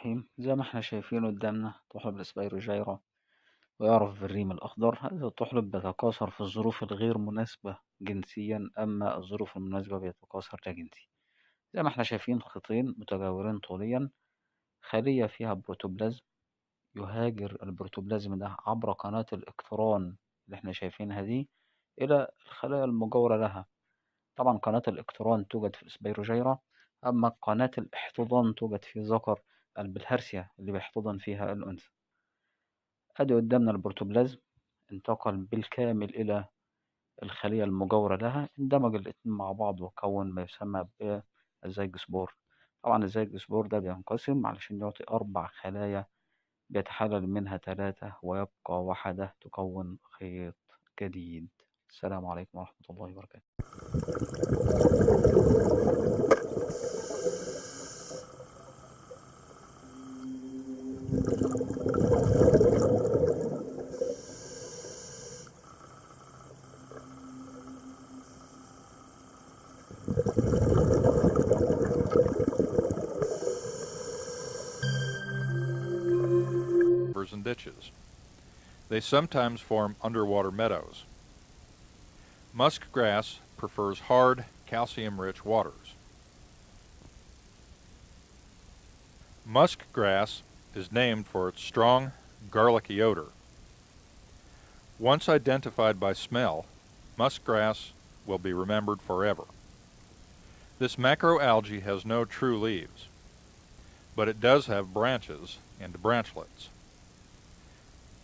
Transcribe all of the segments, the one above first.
الرحيم. زي ما احنا شايفين قدامنا طحلب السبيروجيرا، ويعرف بالريم الأخضر. هذا الطحلب بيتكاثر في الظروف الغير مناسبة جنسيا، أما الظروف المناسبة بيتكاثر جنسي. زي ما احنا شايفين خطين متجاورين طوليا، خلية فيها بروتوبلازم، يهاجر البروتوبلازم ده عبر قناة الإقطران اللي احنا شايفينها دي إلى الخلايا المجاورة لها. طبعا قناة الإقطران توجد في السبيروجيرا، أما قناة الاحتضان توجد في ذكر البلهارسيا اللي بيحتضن فيها الأنثى. أدي قدامنا البروتوبلازم انتقل بالكامل إلى الخلية المجاورة لها، اندمج الاتنين مع بعض وكون ما يسمى بالزيجوسبور. طبعا الزيجوسبور ده بينقسم علشان يعطي 4 خلايا، بيتحلل منها 3 ويبقى واحدة تكون خيط جديد. السلام عليكم ورحمة الله وبركاته. And ditches. They sometimes form underwater meadows. Musk grass prefers hard, calcium-rich waters. Musk grass is named for its strong, garlicky odor. Once identified by smell, musk grass will be remembered forever. This macroalgae has no true leaves, but it does have branches and branchlets.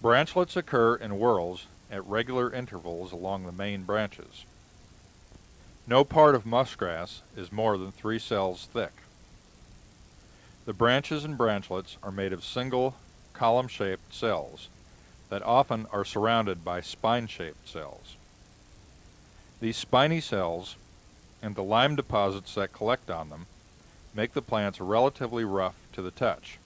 Branchlets occur in whorls at regular intervals along the main branches. No part of muskgrass is more than 3 cells thick. The branches and branchlets are made of single, column-shaped cells that often are surrounded by spine-shaped cells. These spiny cells and the lime deposits that collect on them make the plants relatively rough to the touch.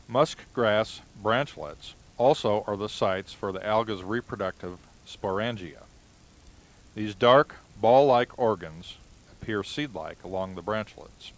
Muskgrass branchlets also are the sites for the alga's reproductive sporangia. These dark, ball-like organs appear seed-like along the branchlets.